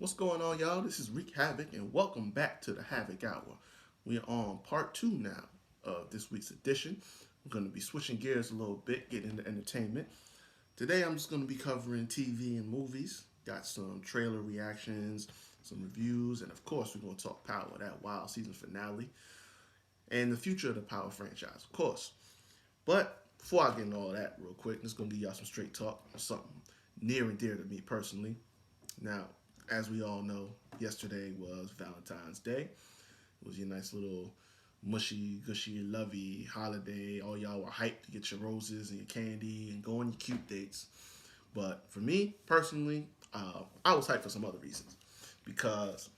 What's going on, y'all? This is Wreak Havoc, and welcome back to the Havoc Hour. We are on part two now of this week's edition. We're going to be switching gears a little bit, getting into entertainment. Today, I'm just going to be covering TV and movies. Got some trailer reactions, some reviews, and of course, we're going to talk Power, that wild season finale, and the future of the Power franchise, of course. But before I get into all that, real quick, I'm just going to give y'all some straight talk, something near and dear to me personally. Now, as we all know, yesterday was Valentine's Day. It was your nice little mushy, gushy, lovey holiday. All y'all were hyped to get your roses and your candy and go on your cute dates. But for me personally, I was hyped for some other reasons because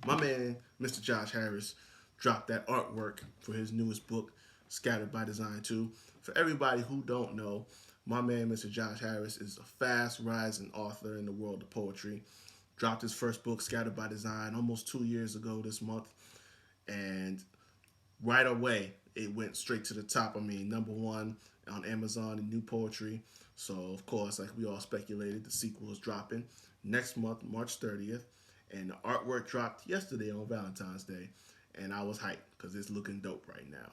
my man, Mr. Josh Harris, dropped that artwork for his newest book, Scattered by Design 2. For everybody who don't know, my man, Mr. Josh Harris, is a fast rising author in the world of poetry. Dropped his first book, Scattered by Design, almost 2 years ago this month. And right away, it went straight to the top. I mean, number one on Amazon in new poetry. So, of course, like we all speculated, the sequel is dropping next month, March 30th. And the artwork dropped yesterday on Valentine's Day. And I was hyped because it's looking dope right now.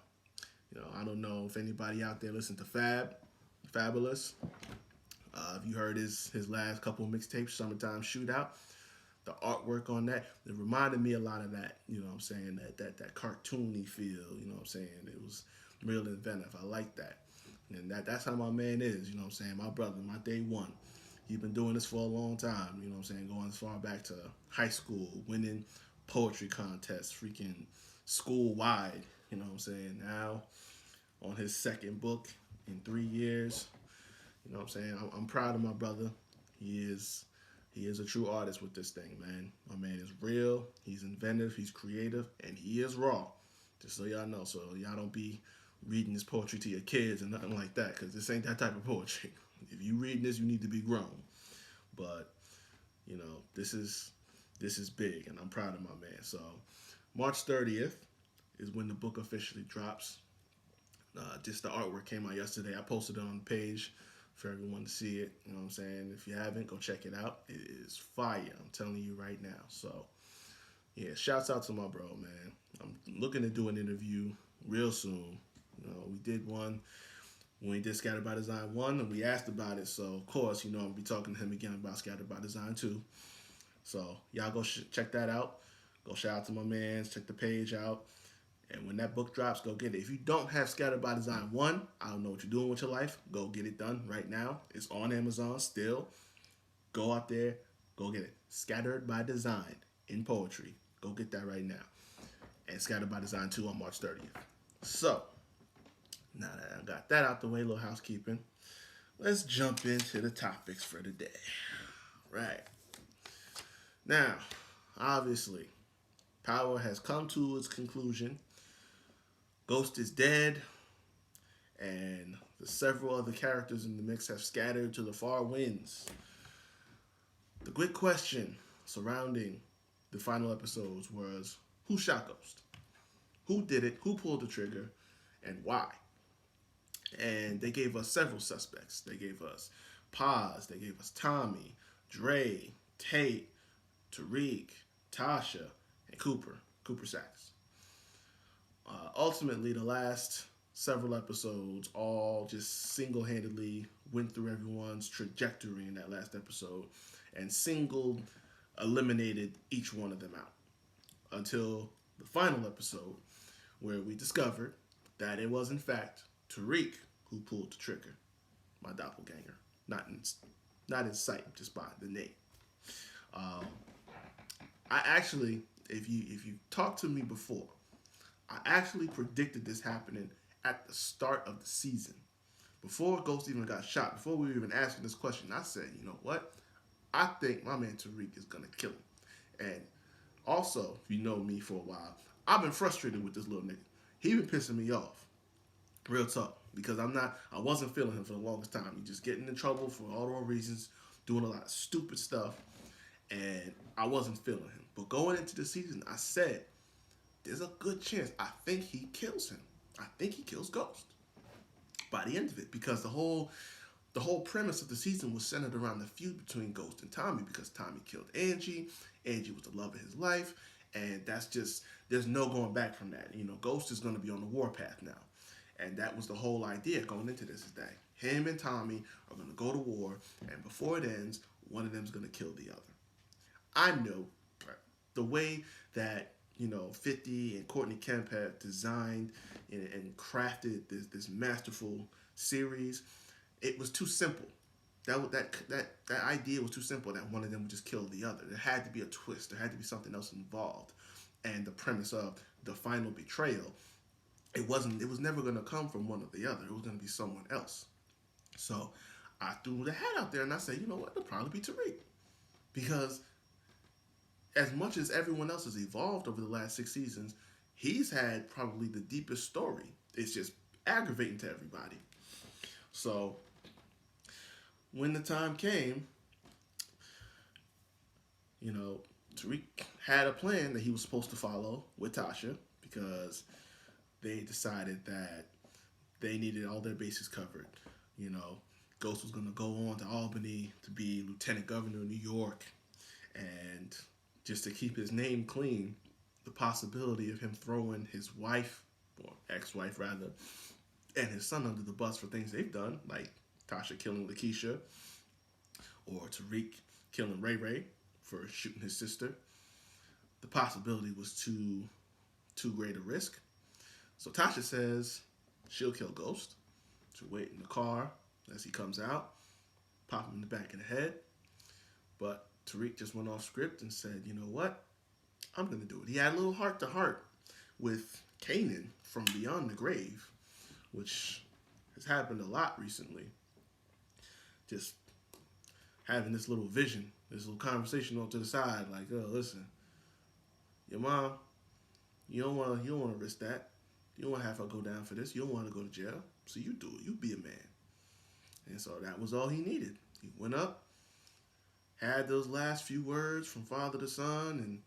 I don't know if anybody out there listen to Fabulous. If you heard his last couple of mixtapes, Summertime Shootout, the artwork on that, it reminded me a lot of that. You know what I'm saying? That cartoony feel. You know what I'm saying? It was real inventive. I like that. And that's how my man is. You know what I'm saying? My brother, my day one. He's been doing this for a long time. You know what I'm saying? Going as far back to high school, winning poetry contests, freaking school wide. You know what I'm saying? Now on his second book in 3 years. You know what I'm saying? I'm proud of my brother. He is a true artist with this thing, man. My man is real. He's inventive. He's creative, and he is raw. Just so y'all know, so y'all don't be reading this poetry to your kids and nothing like that, because this ain't that type of poetry. If you reading this, you need to be grown. But this is big, and I'm proud of my man. So March 30th is when the book officially drops. Just the artwork came out yesterday. I posted it on the page for everyone to see it. You know what I'm saying? If you haven't, go check it out. It is fire. I'm telling you right now. So, yeah, shouts out to my bro, man. I'm looking to do an interview real soon. We did one when we did Scattered by Design 1, and we asked about it. So, of course, I'll be talking to him again about Scattered by Design 2. So, y'all go check that out. Go shout out to my mans. Check the page out. And when that book drops, go get it. If you don't have Scattered by Design 1, I don't know what you're doing with your life. Go get it done right now. It's on Amazon still. Go out there, go get it. Scattered by Design in poetry. Go get that right now. And Scattered by Design 2 on March 30th. So, now that I got that out the way, little housekeeping, let's jump into the topics for the day. Right. Now, obviously, Power has come to its conclusion. Ghost is dead, and the several other characters in the mix have scattered to the far winds. The great question surrounding the final episodes was who shot Ghost? Who did it? Who pulled the trigger? And why? And they gave us several suspects. They gave us Paz, they gave us Tommy, Dre, Tate, Tariq, Tasha, and Cooper Sacks. Ultimately, the last several episodes all just single-handedly went through everyone's trajectory in that last episode and eliminated each one of them out until the final episode where we discovered that it was in fact Tariq who pulled the trigger, my doppelganger, not in sight, just by the name. Um, I actually, if you talked to me before, I actually predicted this happening at the start of the season. Before Ghost even got shot, before we were even asking this question, I said, you know what? I think my man Tariq is gonna kill him. And also, if you know me for a while, I've been frustrated with this little nigga. He been pissing me off. Real talk. Because I wasn't feeling him for the longest time. He just getting in trouble for all the wrong reasons, doing a lot of stupid stuff, and I wasn't feeling him. But going into the season, I said, there's a good chance. I think he kills him. I think he kills Ghost by the end of it, because the whole the whole premise of the season was centered around the feud between Ghost and Tommy because Tommy killed Angie. Angie was the love of his life, and that's just there's no going back from that. Ghost is going to be on the warpath now, and that was the whole idea going into this is that him and Tommy are going to go to war, and before it ends, one of them is going to kill the other. I know the way that 50 and Courtney Kemp have designed and crafted this masterful series. It was too simple. That idea was too simple that one of them would just kill the other. There had to be a twist. There had to be something else involved. And the premise of the final betrayal, it was never going to come from one or the other. It was going to be someone else. So I threw the hat out there and I said, you know what? It'll probably be Tariq. Because as much as everyone else has evolved over the last 6 seasons, he's had probably the deepest story. It's just aggravating to everybody. So when the time came, Tariq had a plan that he was supposed to follow with Tasha because they decided that they needed all their bases covered. Ghost was going to go on to Albany to be lieutenant governor of New York, and just to keep his name clean, the possibility of him throwing his wife, or ex-wife rather, and his son under the bus for things they've done, like Tasha killing Lakeisha, or Tariq killing Ray Ray for shooting his sister. The possibility was too great a risk. So Tasha says she'll kill Ghost. She'll wait in the car as he comes out, pop him in the back of the head. But Tariq just went off script and said, you know what? I'm going to do it. He had a little heart-to-heart with Kanan from Beyond the Grave, which has happened a lot recently. Just having this little vision, this little conversation off to the side, like, oh, listen, your mom, you don't want to risk that. You don't want to have her go down for this. You don't want to go to jail. So you do it. You be a man. And so that was all he needed. He went up, had those last few words from father to son,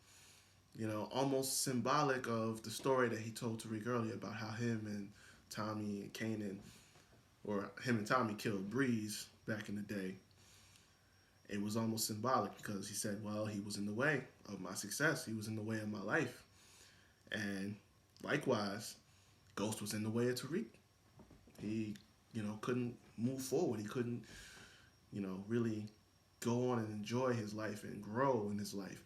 and almost symbolic of the story that he told Tariq earlier about how him and Tommy and Kanan, or him and Tommy killed Breeze back in the day. It was almost symbolic because he said, well, he was in the way of my success. He was in the way of my life. And likewise, Ghost was in the way of Tariq. He, couldn't move forward. He couldn't, really go on and enjoy his life and grow in his life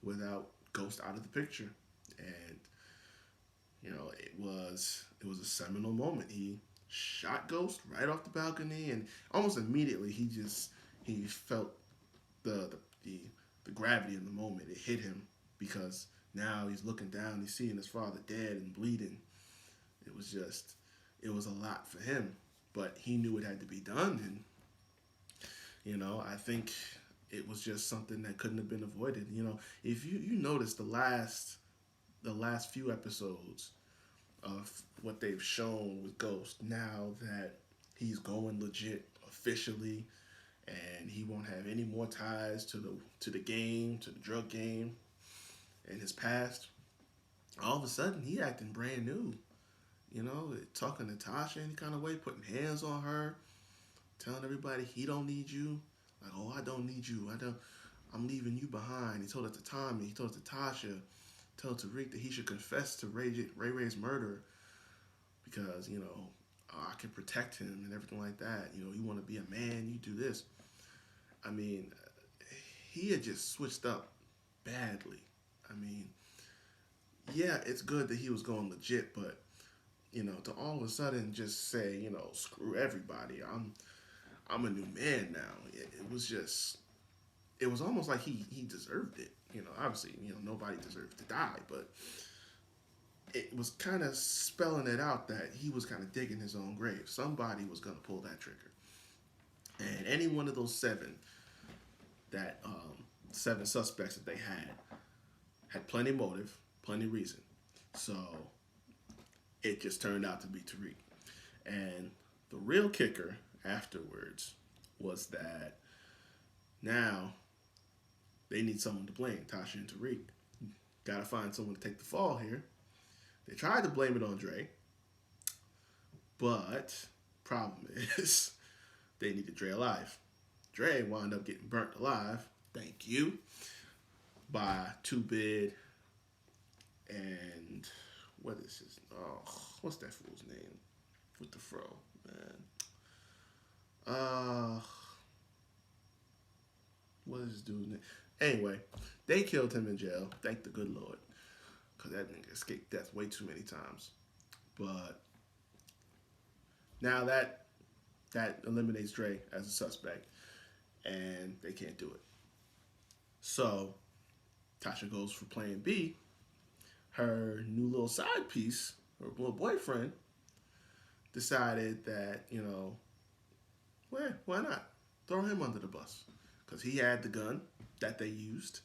without Ghost out of the picture. And, it was a seminal moment. He shot Ghost right off the balcony, and almost immediately he felt the gravity of the moment. It hit him because now he's looking down, he's seeing his father dead and bleeding. It was a lot for him, but he knew it had to be done, and I think it was just something that couldn't have been avoided. If you notice the last few episodes of what they've shown with Ghost, now that he's going legit officially, and he won't have any more ties to the game, to the drug game, and his past. All of a sudden, he acting brand new. Talking to Tasha any kind of way, putting hands on her, telling everybody he don't need you. Like, oh, I don't need you. I'm leaving you behind. He told it to Tommy. He told it to Tasha. Told Tariq that he should confess to Ray Ray's murder because, I can protect him and everything like that. You want to be a man, you do this. I mean, he had just switched up badly. I mean, yeah, it's good that he was going legit, but to all of a sudden just say, screw everybody. I'm a new man now. It was almost like he deserved it. Obviously, nobody deserves to die, but it was kind of spelling it out that he was kind of digging his own grave. Somebody was going to pull that trigger. And any one of those seven suspects that they had plenty of motive, plenty of reason. So it just turned out to be Tariq. And the real kicker afterwards was that now they need someone to blame, Tasha and Tariq. Got to find someone to take the fall here. They tried to blame it on Dre, but problem is They needed Dre alive. Dre wound up getting burnt alive. Thank you. By Two Bid and what is his? Oh, what's that fool's name with the fro, man? Uh, what is this dude's name? Anyway, they killed him in jail. Thank the good Lord, because that nigga escaped death way too many times. But now that eliminates Dre as a suspect, and they can't do it. So Tasha goes for Plan B. Her new little side piece, her little boyfriend, decided that well, why not throw him under the bus because he had the gun that they used.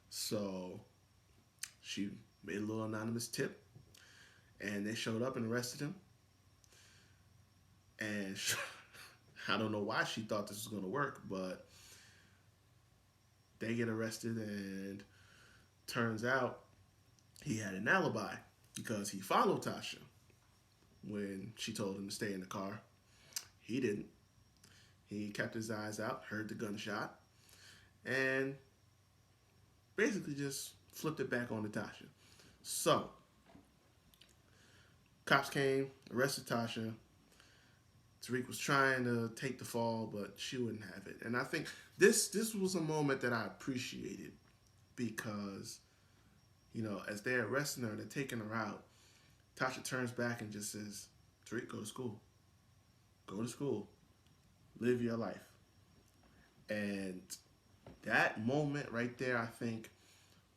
So she made a little anonymous tip, and they showed up and arrested him. And I don't know why she thought this was going to work, but they get arrested, and turns out he had an alibi because he followed Tasha when she told him to stay in the car. He didn't. He kept his eyes out, heard the gunshot, and basically just flipped it back on to Tasha. So, cops came, arrested Tasha. Tariq was trying to take the fall, but she wouldn't have it. And I think this was a moment that I appreciated because, as they're arresting her and they're taking her out, Tasha turns back and just says, Tariq, go to school. Go to school. Live your life. And that moment right there, I think,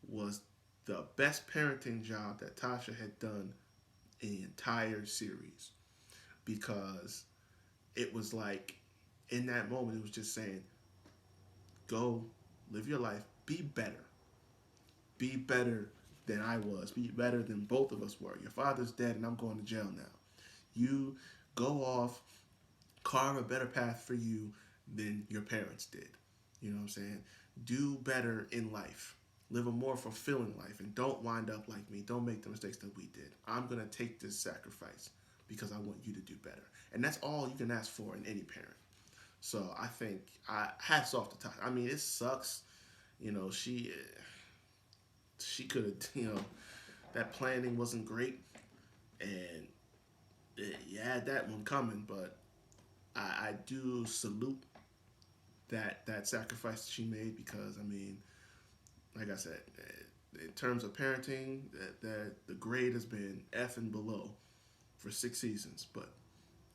was the best parenting job that Tasha had done in the entire series. Because it was like, in that moment, it was just saying, go live your life. Be better. Be better than I was. Be better than both of us were. Your father's dead and I'm going to jail now. You go off, carve a better path for you than your parents did. You know what I'm saying? Do better in life. Live a more fulfilling life and don't wind up like me. Don't make the mistakes that we did. I'm going to take this sacrifice because I want you to do better. And that's all you can ask for in any parent. So I think, hats off to Tasha. I mean, it sucks. She could have, that planning wasn't great. And you had that one coming. But I do salute that sacrifice that she made because, I mean, like I said, in terms of parenting, the grade has been F and below for 6 seasons. But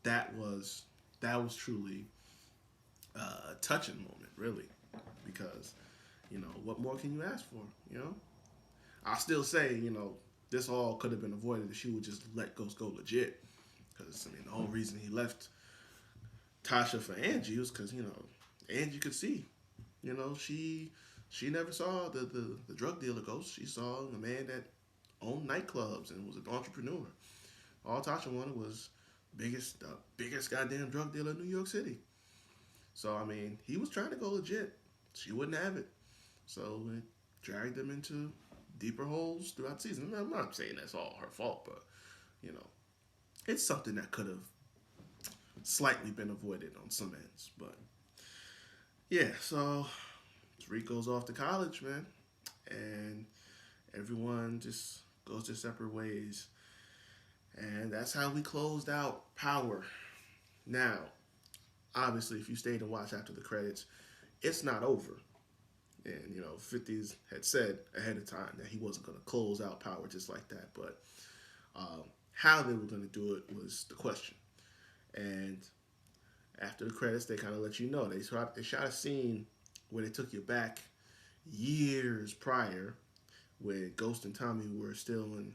that was truly a touching moment, really, because what more can you ask for? I'll still say this all could have been avoided if she would just let Ghost go legit, because I mean the whole reason he left Tasha for Angie was because Angie could see, she never saw the drug dealer Ghost. She saw a man that owned nightclubs and was an entrepreneur. All Tasha wanted was the biggest goddamn drug dealer in New York City. So, I mean, he was trying to go legit. She wouldn't have it. So, it dragged them into deeper holes throughout the season. I'm not saying that's all her fault, but, it's something that could have slightly been avoided on some ends. But, yeah, so Tariq goes off to college, man. And everyone just goes their separate ways. And that's how we closed out Power. Now, obviously, if you stayed and watched after the credits, it's not over. And, 50s had said ahead of time that he wasn't going to close out Power just like that. But how they were going to do it was the question. And after the credits, they kind of let you know. They shot a scene where they took you back years prior where Ghost and Tommy were still in,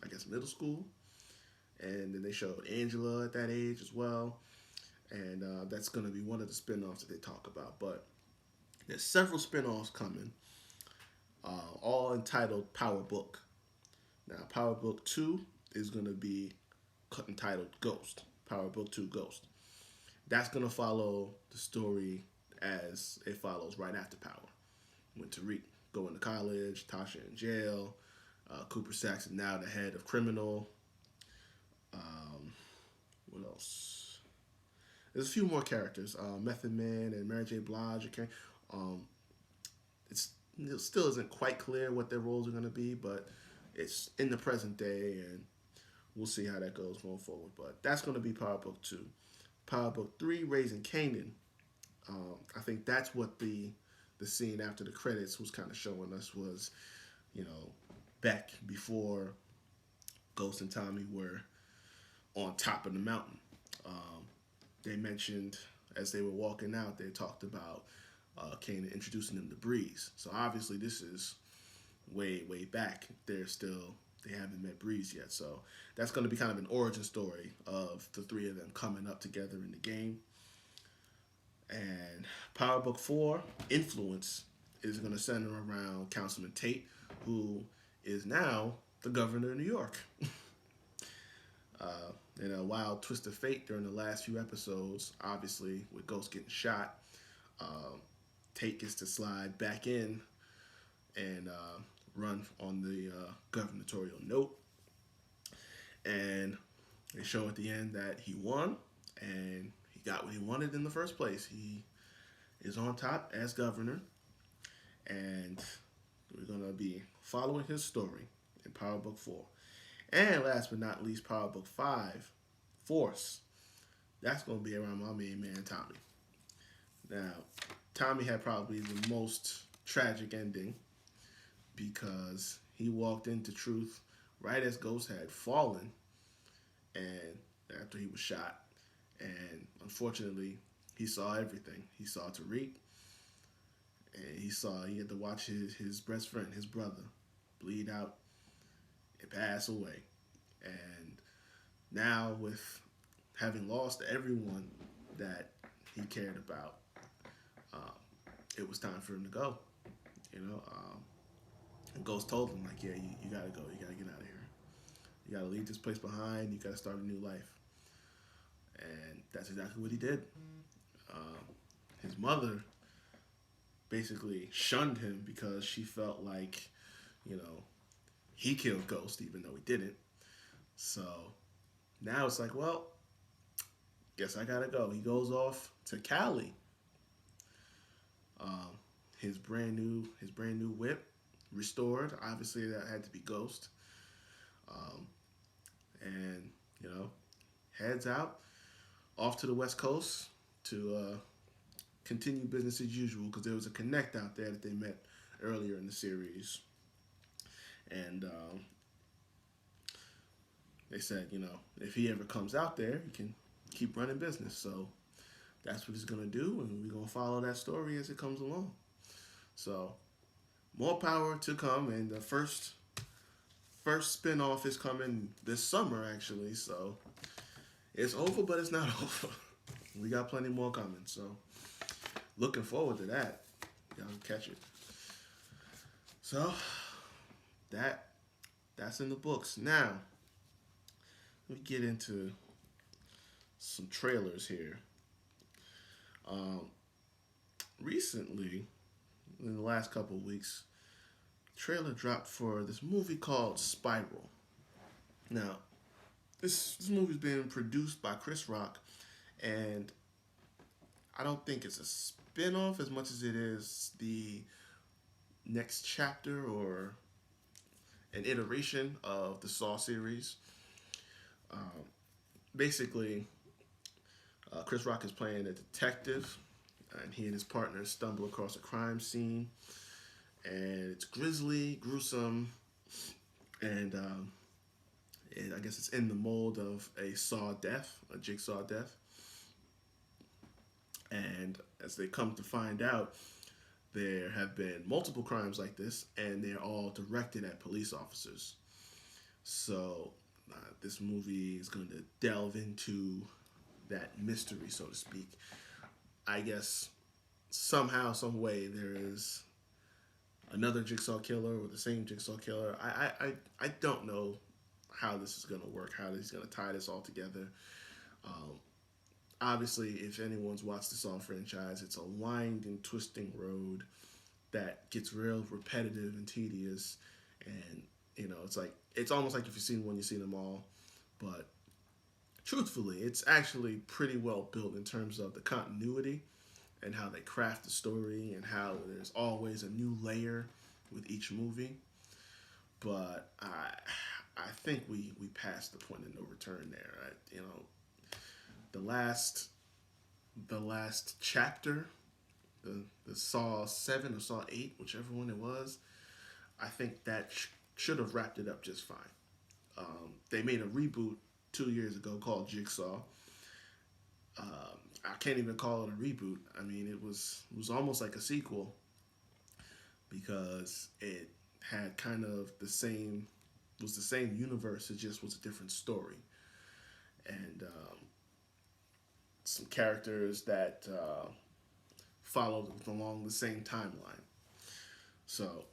I guess, middle school. And then they showed Angela at that age as well. And that's going to be one of the spinoffs that they talk about. But there's several spinoffs coming, all entitled Power Book. Now, Power Book 2 is going to be entitled Ghost. Power Book 2 Ghost. That's going to follow the story as it follows right after Power. When Tariq going to college, Tasha in jail, Cooper Saxon now the head of criminal. What else? There's a few more characters, Method Man and Mary J. Blige. Okay, um, it still isn't quite clear what their roles are going to be, but it's in the present day, and we'll see how that goes going forward. But that's going to be Power Book 2. Power Book 3, Raising Kanan. I think that's what the scene after the credits was kind of showing us was, you know, back before Ghost and Tommy were on top of the mountain. They mentioned as they were walking out, they talked about Kanan introducing them to Breeze. So obviously this is way back. They haven't met Breeze yet. So that's going to be kind of an origin story of the three of them coming up together in the game. And Power Book 4, Influence, is going to center around Councilman Tate, who is now the governor of New York. In a wild twist of fate during the last few episodes, obviously with Ghost getting shot, Tate gets to slide back in and run on the gubernatorial note. And they show at the end that he won and he got what he wanted in the first place. He is on top as governor, and we're going to be following his story in Power Book 4. And last but not least, Power Book 5, Force. That's going to be around my main man, Tommy. Now, Tommy had probably the most tragic ending because he walked into truth right as Ghost had fallen and after he was shot. And unfortunately, he saw everything. He saw Tariq, and he had to watch his best friend, his brother, bleed out and pass away. And now, with having lost everyone that he cared about, it was time for him to go. You know, and Ghost told him, like, yeah, you gotta go. You gotta get out of here. You gotta leave this place behind. You gotta start a new life. And that's exactly what he did. His mother basically shunned him because she felt like, you know, he killed Ghost even though he didn't. So now it's like, well, guess I gotta go. He goes off to Cali. His brand new whip restored. Obviously, that had to be Ghost. And you know, heads out off to the West Coast to continue business as usual because there was a connect out there that they met earlier in the series, and they said, you know, if he ever comes out there, he can keep running business. So that's what he's gonna do, and we're gonna follow that story as it comes along. So more power to come, and the first spinoff is coming this summer actually. So it's over, but it's not over. We got plenty more coming. So looking forward to that. Y'all catch it. So that's in the books. Now let me get into some trailers here. Recently, in the last couple of weeks, trailer dropped for this movie called Spiral. Now, this movie's being produced by Chris Rock, and I don't think it's a spin-off as much as it is the next chapter or an iteration of the Saw series. Basically, Chris Rock is playing a detective, and he and his partner stumble across a crime scene, and it's grisly, gruesome, and I guess it's in the mold of a jigsaw death. And as they come to find out, there have been multiple crimes like this, and they're all directed at police officers. So this movie is going to delve into that mystery, so to speak. I guess somehow, some way, there is another jigsaw killer or the same jigsaw killer. I don't know how this is going to work, how he's going to tie this all together. Obviously, if anyone's watched the Saw franchise, it's a winding, twisting road that gets real repetitive and tedious. And, you know, it's almost like if you've seen one, you've seen them all. But truthfully, it's actually pretty well built in terms of the continuity and how they craft the story and how there's always a new layer with each movie. But I think we passed the point of no return there. The last the last chapter, the Saw 7 or Saw 8, whichever one it was, I think that should have wrapped it up just fine. They made a reboot 2 years ago called Jigsaw. I can't even call it a reboot. I mean, it was almost like a sequel because it had kind of the same universe. It just was a different story, and some characters that followed along the same timeline. So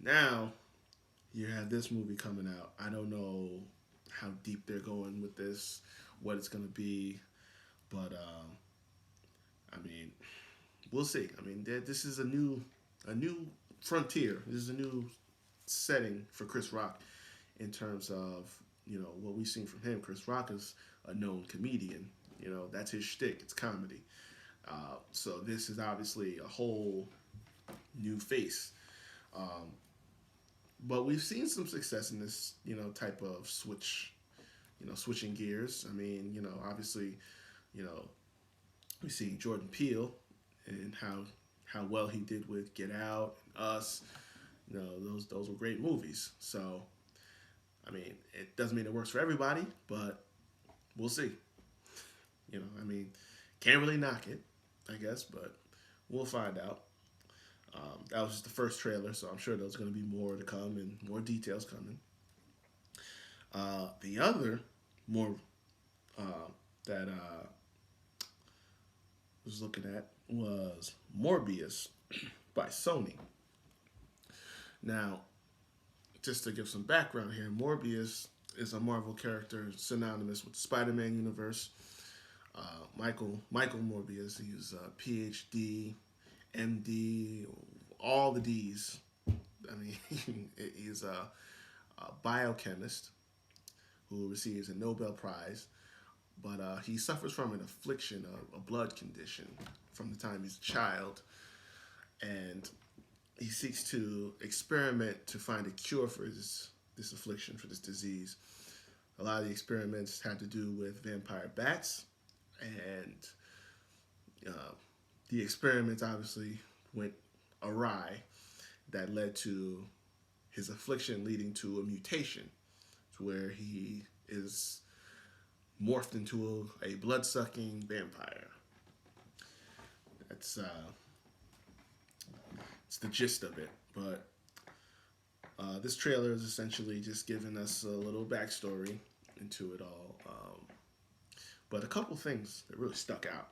now you have this movie coming out. I don't know how deep they're going with this, what it's going to be, but I mean, we'll see. I mean, this is a new frontier. This is a new setting for Chris Rock in terms of what we've seen from him. Chris Rock is a known comedian. That's his shtick. It's comedy. So this is obviously a whole new face. But we've seen some success in this, type of switching gears. I mean, obviously, you know, we see Jordan Peele and how well he did with Get Out and Us. Those were great movies. So, I mean, it doesn't mean it works for everybody, but we'll see. I mean, can't really knock it, I guess, but we'll find out. That was just the first trailer, so I'm sure there's going to be more to come and more details coming. The other more that was looking at was Morbius by Sony. Now, just to give some background here, Morbius is a Marvel character synonymous with the Spider-Man universe. Michael Morbius, he's a PhD, MD, all the D's. I mean, he's a biochemist who receives a Nobel Prize, but he suffers from an affliction, a blood condition, from the time he's a child, and he seeks to experiment to find a cure for this affliction, for this disease. A lot of the experiments had to do with vampire bats, and the experiments obviously went awry. That led to his affliction leading to a mutation, to where he is morphed into a blood-sucking vampire. That's it's the gist of it. But this trailer is essentially just giving us a little backstory into it all. But a couple things that really stuck out.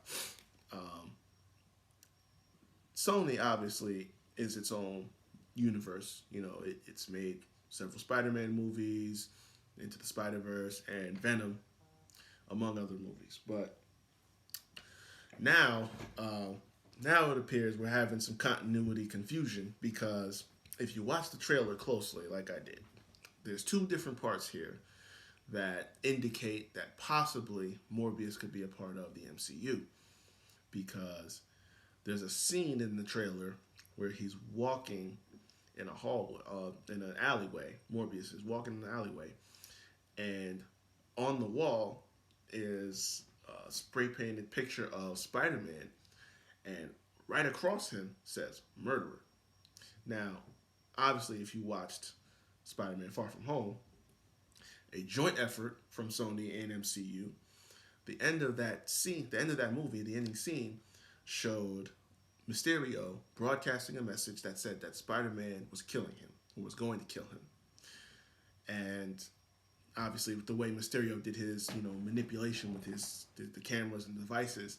Sony obviously is its own universe. It's made several Spider-Man movies, Into the Spider-Verse, and Venom, among other movies. But now it appears we're having some continuity confusion, because if you watch the trailer closely, like I did, there's two different parts here that indicate that possibly Morbius could be a part of the MCU, because there's a scene in the trailer where he's walking in a hallway, in an alleyway. Morbius is walking in an alleyway, and on the wall is a spray painted picture of Spider-Man, and right across him says "murderer." Now, obviously, if you watched Spider-Man: Far From Home, a joint effort from Sony and MCU, the end of that scene, the end of that movie, the ending scene, showed Mysterio broadcasting a message that said that Spider-Man was killing him, or was going to kill him. And obviously, with the way Mysterio did his, manipulation with the cameras and devices,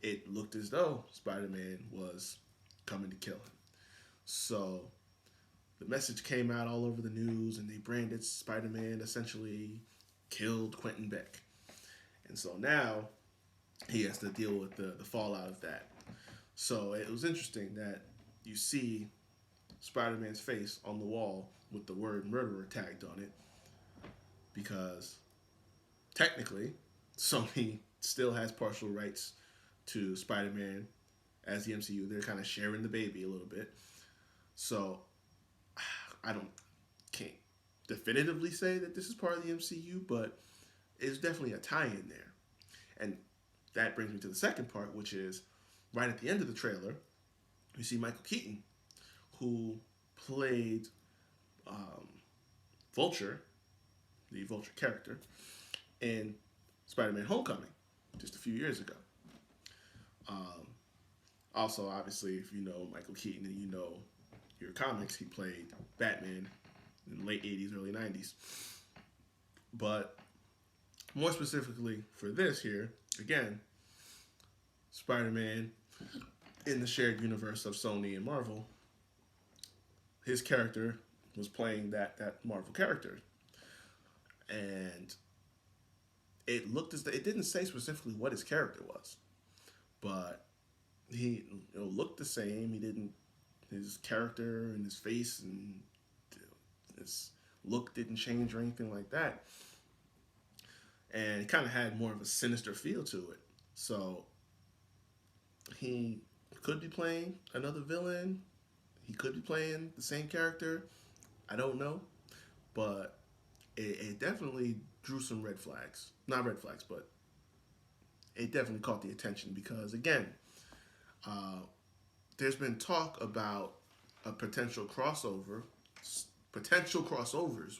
it looked as though Spider-Man was coming to kill him. So the message came out all over the news, and they branded Spider-Man essentially killed Quentin Beck. And so now he has to deal with the fallout of that. So it was interesting that you see Spider-Man's face on the wall with the word murderer tagged on it, because technically Sony still has partial rights to Spider-Man as the MCU. They're kind of sharing the baby a little bit. So I don't can't definitively say that this is part of the MCU, but it's definitely a tie-in there. And that brings me to the second part, which is right at the end of the trailer, you see Michael Keaton, who played um, Vulture, the Vulture character, in Spider-Man: Homecoming just a few years ago. Um, Also, obviously, if you know Michael Keaton and you know your comics, he played Batman in the late 80s, early 90s. But more specifically for this here, again, Spider Man in the shared universe of Sony and Marvel, his character was playing that Marvel character. And it looked as though it didn't say specifically what his character was, but he looked the same. He didn't his character and his face and his look didn't change or anything like that. And it kind of had more of a sinister feel to it. So he could be playing another villain. He could be playing the same character. I don't know, but it definitely drew some red flags. Not red flags, but it definitely caught the attention because again, uh, there's been talk about a potential crossovers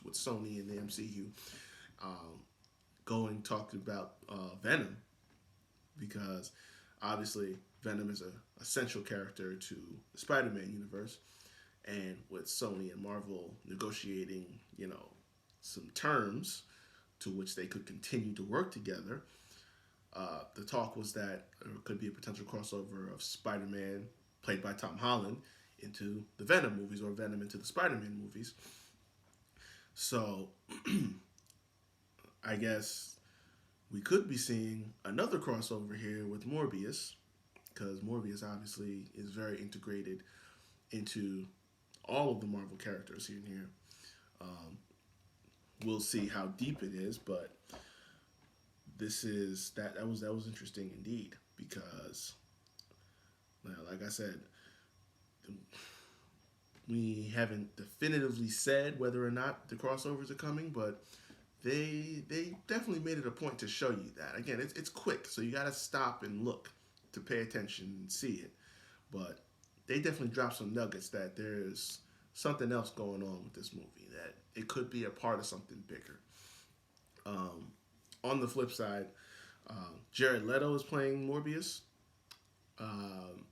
with Sony and the MCU. Um, Going talking about Venom because obviously Venom is a essential character to the Spider-Man universe, and with Sony and Marvel negotiating, some terms to which they could continue to work together. The talk was that there could be a potential crossover of Spider-Man, played by Tom Holland, into the Venom movies or Venom into the Spider-Man movies. So I guess we could be seeing another crossover here with Morbius, because Morbius obviously is very integrated into all of the Marvel characters here and here. Um, we'll see how deep it is, but that was interesting indeed because, like I said, we haven't definitively said whether or not the crossovers are coming, but they definitely made it a point to show you that. Again, it's quick, so you got to stop and look to pay attention and see it. But they definitely dropped some nuggets that there's something else going on with this movie, that it could be a part of something bigger. Um, on the flip side, Jared Leto is playing Morbius. Um,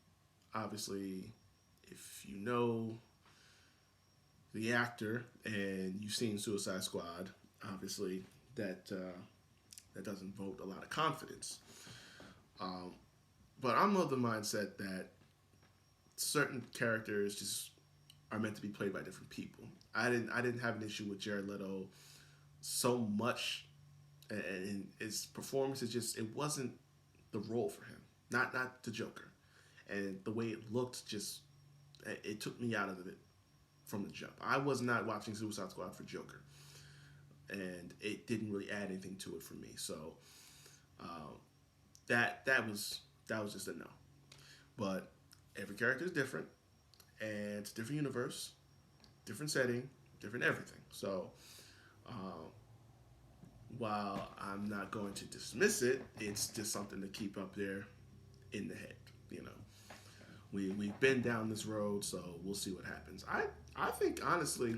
Obviously, if you know the actor and you've seen Suicide Squad, obviously that doesn't vote a lot of confidence. Um, but I'm of the mindset that certain characters just are meant to be played by different people. I didn't have an issue with Jared Leto so much, and his performance is just it wasn't the role for him, not the Joker, and the way it looked just it took me out of it from the jump. I was not watching Suicide Squad for Joker, and it didn't really add anything to it for me. So uh, that was just a no. But every character is different, and it's a different universe, different setting, different everything. So uh, while I'm not going to dismiss it, it's just something to keep up there in the head. You know, we've been down this road, so we'll see what happens. I think honestly,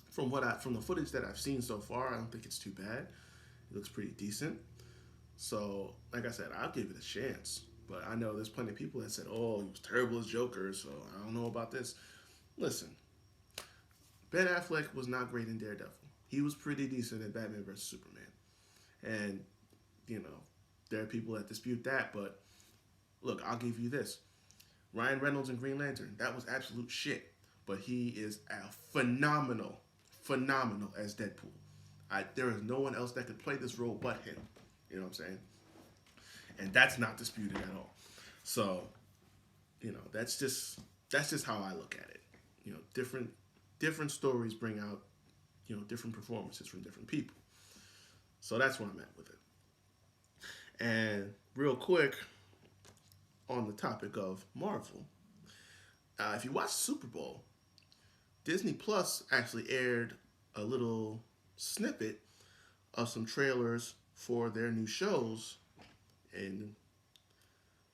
from the footage that I've seen so far, I don't think it's too bad. It looks pretty decent. So like I said, I'll give it a chance. But I know there's plenty of people that said, "Oh, he was terrible as Joker," so I don't know about this. Listen, Ben Affleck was not great in Daredevil. He was pretty decent in Batman vs Superman, and you know there are people that dispute that. But look, I'll give you this: Ryan Reynolds in Green Lantern, that was absolute shit. But he is a phenomenal as Deadpool. There is no one else that could play this role but him. You know what I'm saying? And that's not disputed at all. So, that's just how I look at it. Different stories bring out, different performances from different people. So that's where I'm at with it. And real quick, on the topic of Marvel, if you watch Super Bowl, Disney Plus actually aired a little snippet of some trailers for their new shows in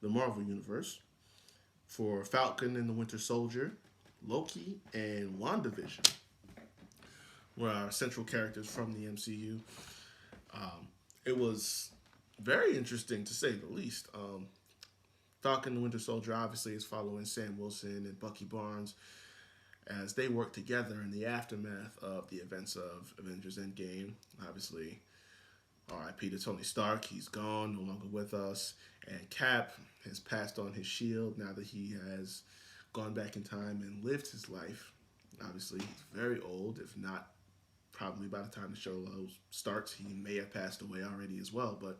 the Marvel Universe for Falcon and the Winter Soldier, Loki, and WandaVision, were our central characters from the MCU. It was very interesting to say the least. Falcon and the Winter Soldier obviously is following Sam Wilson and Bucky Barnes as they work together in the aftermath of the events of Avengers Endgame. Obviously, RIP to Tony Stark, he's gone, no longer with us. And Cap has passed on his shield now that he has gone back in time and lived his life. Obviously, he's very old, if not probably by the time the show starts, he may have passed away already as well. But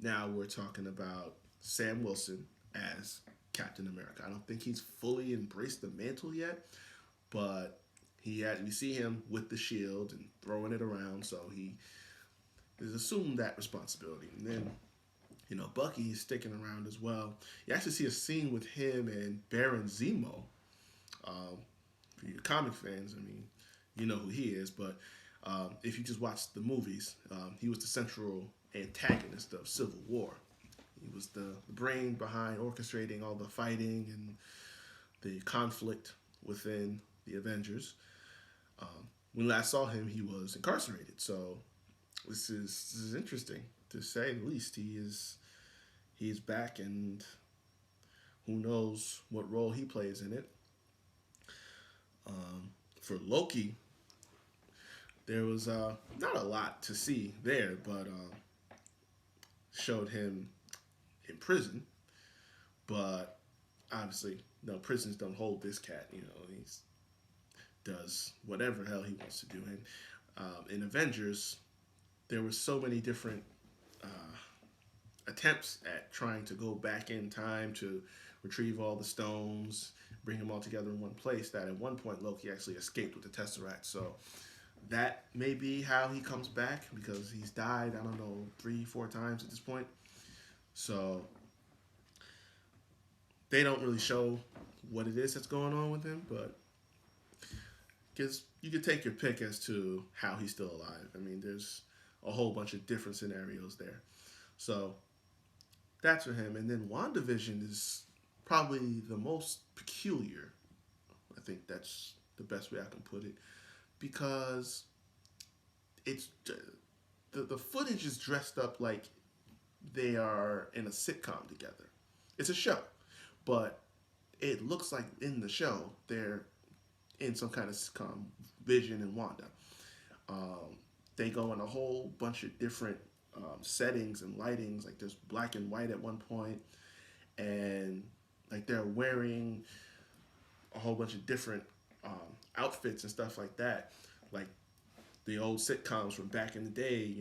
now we're talking about Sam Wilson as Captain America. I don't think he's fully embraced the mantle yet, but we see him with the shield and throwing it around, so he is assumed that responsibility. And then, Bucky is sticking around as well. You actually see a scene with him and Baron Zemo. For your comic fans, I mean, you know who he is, but if you just watch the movies, he was the central antagonist of Civil War. He was the brain behind orchestrating all the fighting and the conflict within the Avengers. When last saw him, he was incarcerated. So this is interesting to say the least. He's back, and who knows what role he plays in it. For Loki, there was not a lot to see there, but showed him in prison. But obviously, no, prisons don't hold this cat. He does whatever hell he wants to do. And in Avengers, there were so many different attempts at trying to go back in time to retrieve all the stones, bring them all together in one place, that at one point Loki actually escaped with the Tesseract. So that may be how he comes back, because he's died, I don't know, 3-4 times at this point. So they don't really show what it is that's going on with him, but because you could take your pick as to how he's still alive. I mean, there's a whole bunch of different scenarios there. So that's for him. And then WandaVision is probably the most peculiar. I think that's the best way I can put it, because it's the footage is dressed up like they are in a sitcom together. It's a show, but it looks like in the show they're in some kind of sitcom. Vision and Wanda. They go in a whole bunch of different settings and lightings. Like there's black and white at one point, and like they're wearing a whole bunch of different outfits and stuff like that. Like the old sitcoms from back in the day,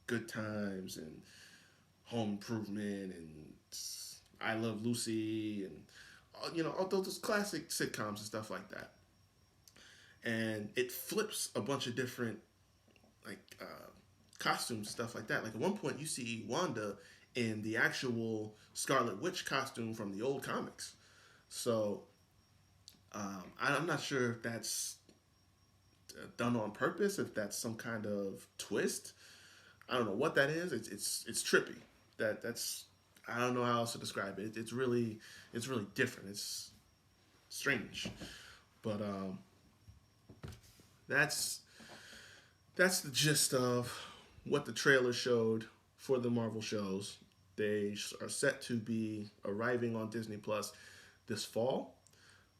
Good Times and Home Improvement and I Love Lucy and all those classic sitcoms and stuff like that. And it flips a bunch of different costumes and stuff like that. Like at one point you see Wanda in the actual Scarlet Witch costume from the old comics. So I'm not sure if that's done on purpose, if that's some kind of twist. I don't know what that is. It's trippy. That's I don't know how else to describe it. It's really different. It's strange, but that's the gist of what the trailer showed for the Marvel shows. They are set to be arriving on Disney Plus this fall.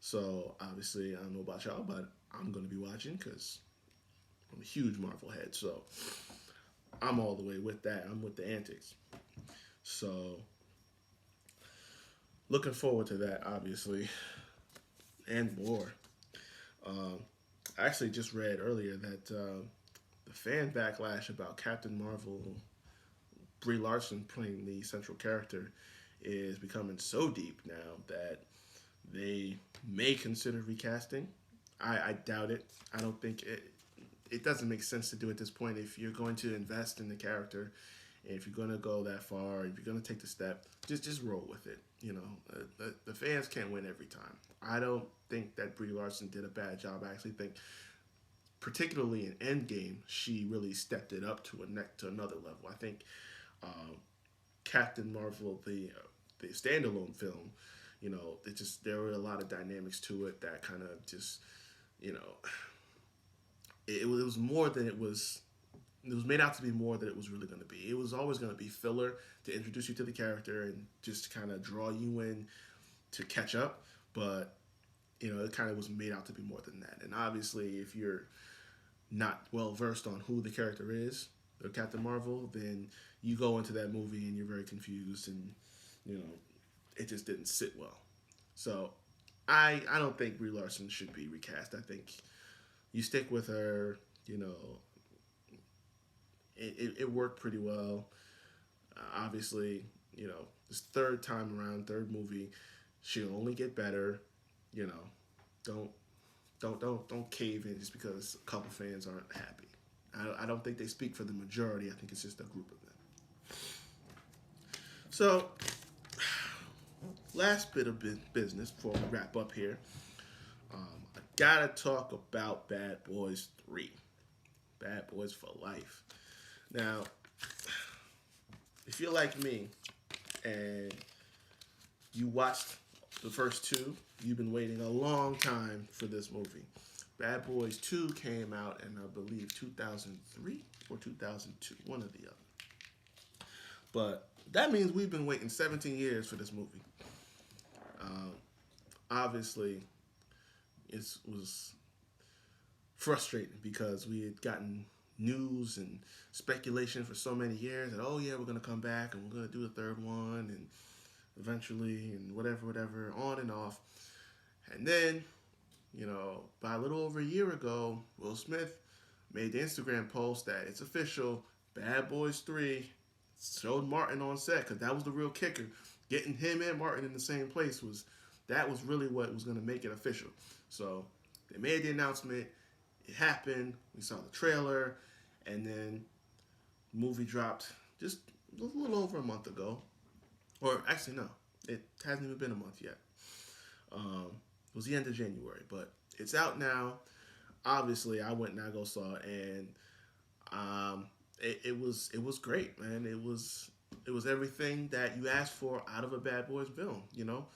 So obviously, I don't know about y'all, but I'm going to be watching because I'm a huge Marvel head. So I'm all the way with that. I'm with the antics. So looking forward to that, obviously, and more. I actually just read earlier that the fan backlash about Captain Marvel, Brie Larson playing the central character, is becoming so deep now that they may consider recasting. I doubt it. I don't think it doesn't make sense to do at this point. If you're going to invest in the character, and if you're going to go that far, if you're going to take the step, just roll with it. You know, the fans can't win every time. I don't think that Brie Larson did a bad job. I actually think, particularly in Endgame, she really stepped it up to another level. I think um, Captain Marvel, the standalone film, you know, there were a lot of dynamics to it that kind of just, you know, it was more than it was. It was made out to be more than it was really going to be. It was always going to be filler to introduce you to the character and just kind of draw you in to catch up. But you know, it kind of was made out to be more than that. And obviously, if you're not well versed on who the character is, or Captain Marvel, then you go into that movie and you're very confused, and you know, it just didn't sit well. So, I don't think Brie Larson should be recast. I think you stick with her. You know, it worked pretty well. Obviously, you know, this third time around, third movie, she'll only get better. You know, don't don't cave in just because a couple fans aren't happy. I don't think they speak for the majority. I think it's just a group of them. So, last bit of business before we wrap up here. I gotta talk about Bad Boys 3. Bad Boys for Life. Now, if you're like me and you watched the first two, you've been waiting a long time for this movie. Bad Boys 2 came out in, I believe, 2003 or 2002, one or the other. But that means we've been waiting 17 years for this movie. Um, Obviously, it was frustrating because we had gotten news and speculation for so many years that, oh yeah, we're going to come back and we're going to do a third one and eventually and whatever, on and off. And then, you know, by a little over a year ago, Will Smith made the Instagram post that it's official, Bad Boys 3, showed Martin on set, because that was the real kicker. Getting him and Martin in the same place was really what was going to make it official. So they made the announcement. It happened. We saw the trailer, and then the movie dropped just a little over a month ago. Or actually, no, it hasn't even been a month yet. It was the end of January, but it's out now. Obviously, I went and I go saw it, and it was great, man. It was everything that you asked for out of a Bad Boys film. You know,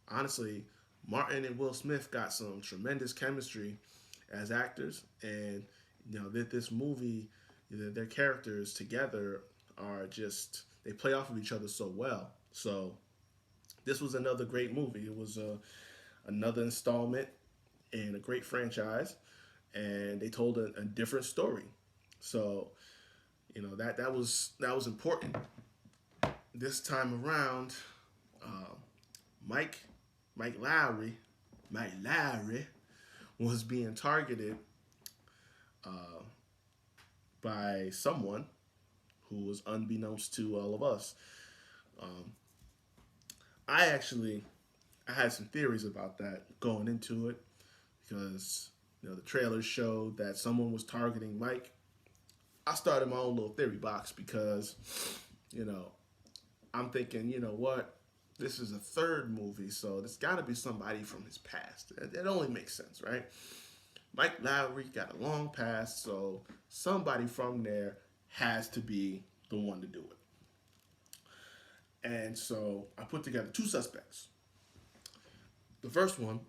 honestly, Martin and Will Smith got some tremendous chemistry as actors, and you know that this movie, you know, their characters together are just they play off of each other so well. So this was another great movie. It was another installment in a great franchise, and they told a different story. So you know that was important. This time around, uh, Mike Mike Lowry Mike Lowry was being targeted uh, by someone who was unbeknownst to all of us. Um, I had some theories about that going into it because you know the trailers showed that someone was targeting Mike. I started my own little theory box because you know I'm thinking, you know what, this is a third movie, so there's got to be somebody from his past. It only makes sense, right? Mike Lowry got a long past, so somebody from there has to be the one to do it. And so I put together two suspects. The first one,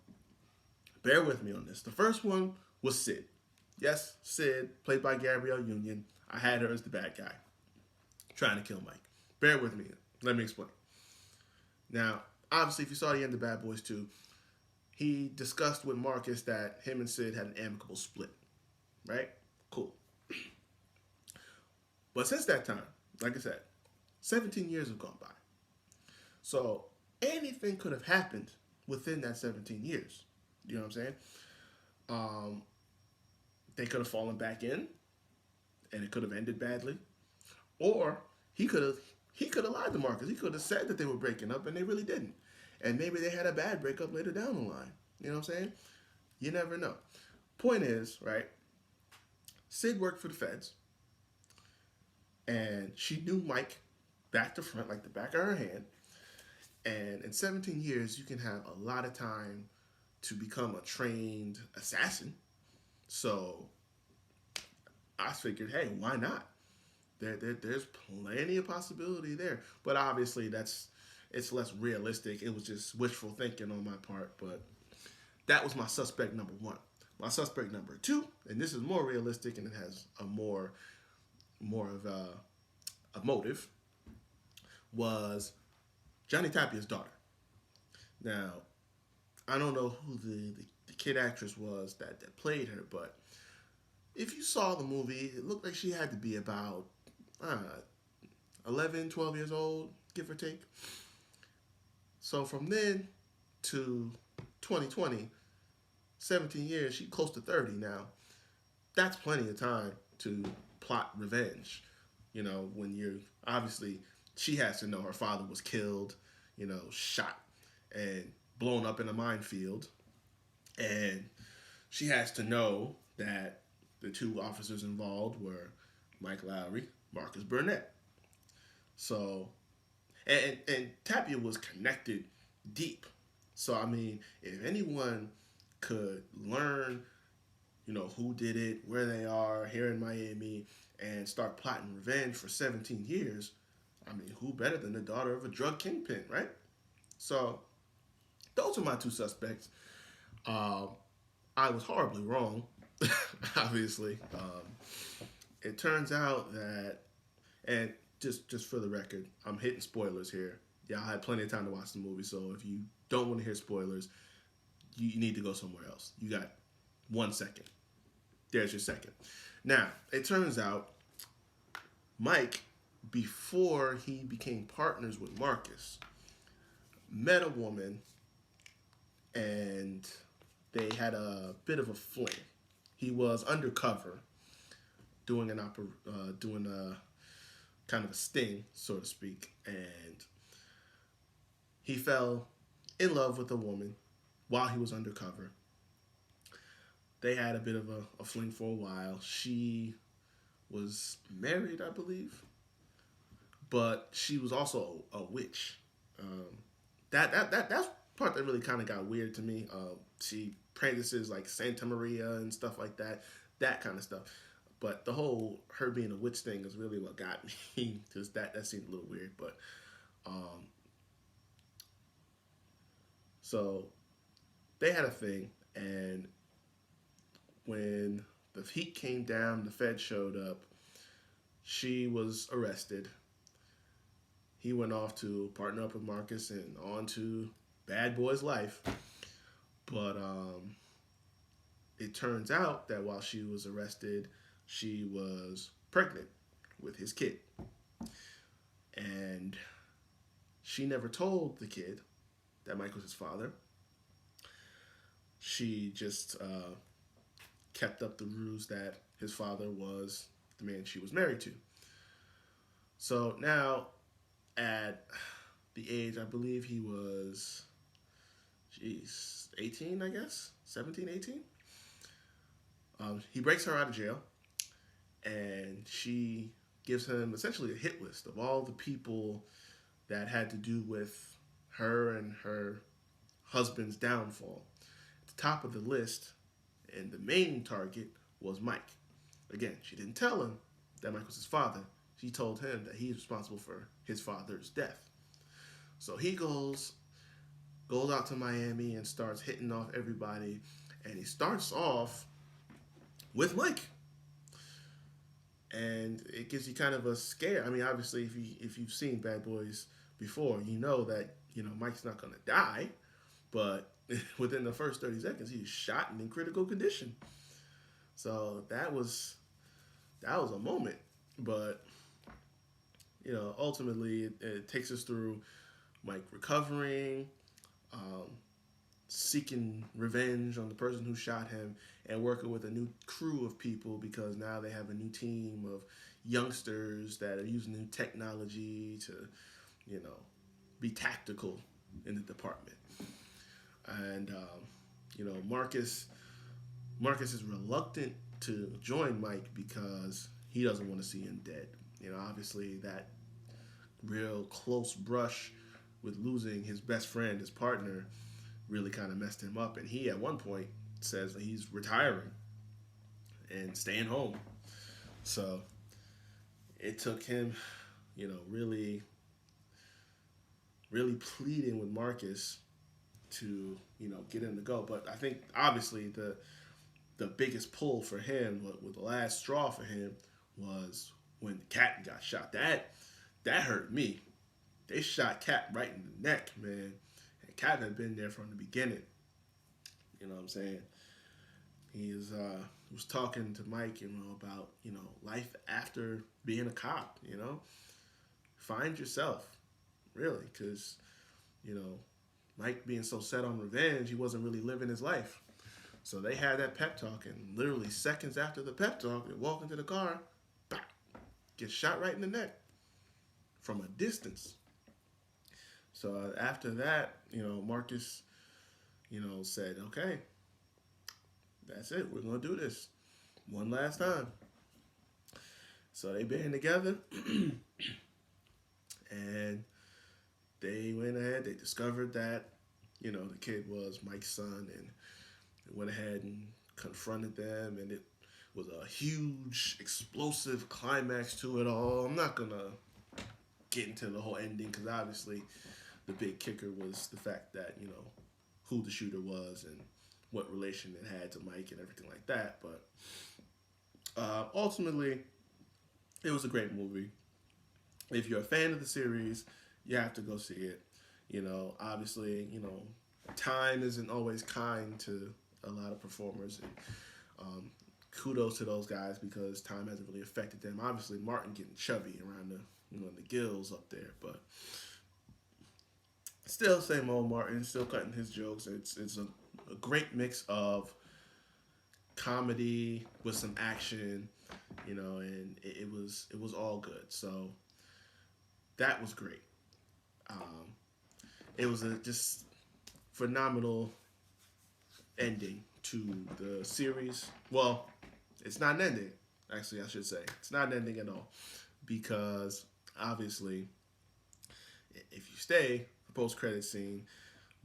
bear with me on this. The first one was Sid. Yes, Sid, played by Gabrielle Union. I had her as the bad guy, trying to kill Mike. Bear with me. Let me explain. Now, obviously, if you saw the end of Bad Boys 2, he discussed with Marcus that him and Sid had an amicable split. Right? Cool. But since that time, like I said, 17 years have gone by. So anything could have happened within that 17 years. You know what I'm saying? Um, they could have fallen back in, and it could have ended badly, or he could have lied to Marcus. He could have said that they were breaking up, and they really didn't. And maybe they had a bad breakup later down the line. You know what I'm saying? You never know. Point is, right? Sid worked for the feds, and she knew Mike back to front, like the back of her hand. And in 17 years, you can have a lot of time to become a trained assassin. So I figured, hey, why not? There's plenty of possibility there. But obviously, it's less realistic. It was just wishful thinking on my part. But that was my suspect number one. My suspect number two, and this is more realistic and it has a more of a motive, was Johnny Tapia's daughter. Now, I don't know who the kid actress was that played her, but if you saw the movie, it looked like she had to be about uh, 11, 12 years old, give or take. So from then to 2020, 17 years, she's close to 30 now. That's plenty of time to plot revenge. When you're obviously, she has to know her father was killed, shot and blown up in a minefield. And she has to know that the two officers involved were Mike Lowry, Marcus Burnett. So, and Tapia was connected deep. So, I mean, if anyone could learn, who did it, where they are here in Miami, and start plotting revenge for 17 years, I mean, who better than the daughter of a drug kingpin, right? So, those are my two suspects. Um, I was horribly wrong, obviously. It turns out that, and just for the record, I'm hitting spoilers here. Y'all had plenty of time to watch the movie, so if you don't want to hear spoilers, you need to go somewhere else. You got 1 second. There's your second. Now, it turns out Mike, before he became partners with Marcus, met a woman and they had a bit of a fling. He was undercover doing doing a kind of a sting, so to speak, and he fell in love with a woman while he was undercover. They had a bit of a fling for a while. She was married, I believe, but she was also a witch. That's part that really kind of got weird to me. She practices like Santa Maria and stuff like that, that kind of stuff. But the whole her being a witch thing is really what got me, because that seemed a little weird. But so they had a thing, and when the heat came down, the Fed showed up. She was arrested. He went off to partner up with Marcus and on to bad boy's life. But it turns out that while she was arrested, she was pregnant with his kid. And she never told the kid that Mike was his father. She just kept up the ruse that his father was the man she was married to. So now, at the age, I believe he was, 18, I guess? 17, 18? He breaks her out of jail, and she gives him essentially a hit list of all the people that had to do with her and her husband's downfall. At the top of the list, and the main target, was Mike. Again, she didn't tell him that Mike was his father. She told him that he's responsible for his father's death. So he goes out to Miami and starts hitting off everybody. And he starts off with Mike. And it gives you kind of a scare. I mean, obviously, if you've seen Bad Boys before, you know that, Mike's not going to die. But within the first 30 seconds, he's shot and in critical condition. So that was a moment. But, ultimately, it takes us through Mike recovering, seeking revenge on the person who shot him, and working with a new crew of people because now they have a new team of youngsters that are using new technology to, be tactical in the department. And, Marcus is reluctant to join Mike because he doesn't want to see him dead. Obviously that real close brush with losing his best friend, his partner, really kind of messed him up. And he, at one point, says that he's retiring and staying home. So it took him, really, really pleading with Marcus to, get him to go. But I think obviously the biggest pull for him, with the last straw for him, was when Cat got shot. That hurt me. They shot Cat right in the neck, man. And Cat had been there from the beginning. You know what I'm saying? He was talking to Mike, about life after being a cop. Find yourself, really, because Mike being so set on revenge, he wasn't really living his life. So they had that pep talk, and literally seconds after the pep talk, they walk into the car, bah, get shot right in the neck from a distance. So after that, Marcus, said, okay, that's it. We're going to do this one last time. So they band together and they went ahead. They discovered that, the kid was Mike's son, and they went ahead and confronted them, and it was a huge, explosive climax to it all. I'm not going to get into the whole ending because obviously the big kicker was the fact that, who the shooter was and what relation it had to Mike and everything like that. But ultimately, it was a great movie. If you're a fan of the series, you have to go see it. Obviously, time isn't always kind to a lot of performers. And kudos to those guys because time hasn't really affected them. Obviously, Martin getting chubby around the gills up there, but still same old Martin, still cutting his jokes. It's a great mix of comedy with some action, and it was all good. So that was great. It was a just phenomenal ending to the series. Well, it's not an ending. Actually, I should say it's not an ending at all because obviously, if you stay the post-credit scene,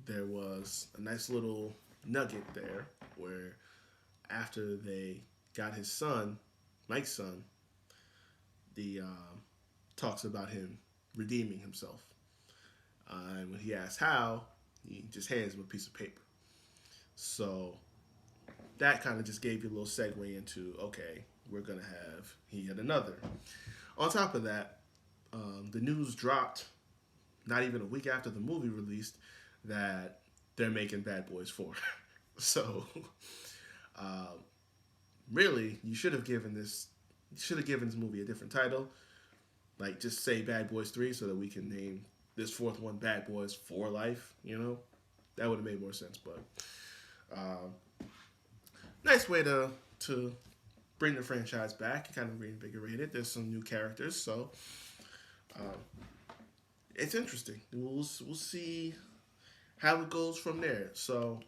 there was a nice little nugget there where after they got his son, Mike's son, the talks about him redeeming himself. And when he asks how, he just hands him a piece of paper. So that kind of just gave you a little segue into, okay, we're going to have yet another. On top of that, the news dropped not even a week after the movie released that they're making Bad Boys 4. So, really, you should have given this movie a different title. Like, just say Bad Boys 3 so that we can name this fourth one Bad Boys for Life, That would have made more sense, but nice way to bring the franchise back, kind of reinvigorate it. There's some new characters, so it's interesting. We'll see how it goes from there. So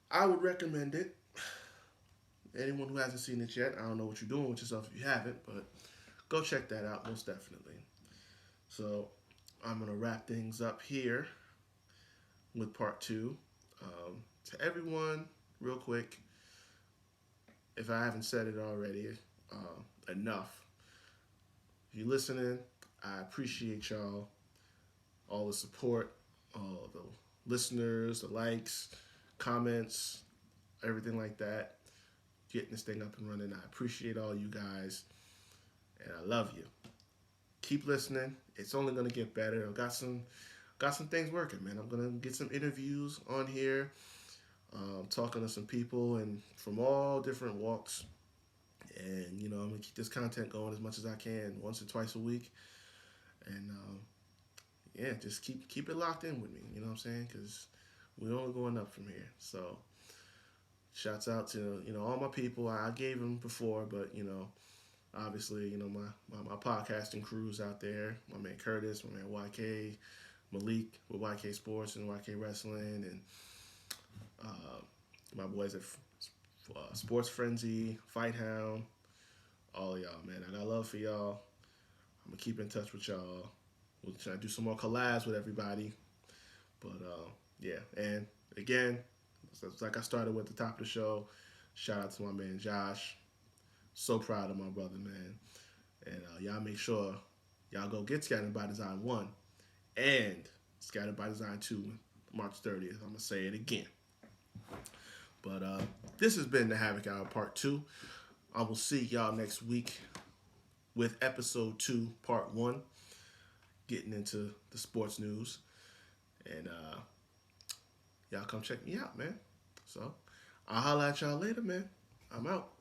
I would recommend it. Anyone who hasn't seen it yet, I don't know what you're doing with yourself if you haven't, but go check that out most definitely. So I'm going to wrap things up here with part 2. To everyone, real quick, if I haven't said it already enough, if you're listening, I appreciate y'all, all the support, all the listeners, the likes, comments, everything like that, getting this thing up and running. I appreciate all you guys, and I love you. Keep listening. It's only going to get better. I've got some things working, man. I'm going to get some interviews on here, talking to some people and from all different walks. And, I'm going to keep this content going as much as I can, once or twice a week. And, just keep it locked in with me, you know what I'm saying? Because we're only going up from here. So, shouts out to, all my people. I gave them before, but, obviously, my podcasting crews out there, my man Curtis, my man YK, Malik with YK Sports and YK Wrestling, and my boys at Sports Frenzy, Fight Hound, all of y'all, man. I got love for y'all. I'm gonna keep in touch with y'all. We'll try to do some more collabs with everybody. But yeah, and again, it's like I started with the top of the show. Shout out to my man Josh. So proud of my brother, man. And y'all make sure y'all go get Scattered by Design 1 and Scattered by Design 2, March 30th. I'm gonna say it again. But this has been the Havoc Hour Part 2. I will see y'all next week with Episode 2, Part 1, getting into the sports news. And y'all come check me out, man. So I'll holla at y'all later, man. I'm out.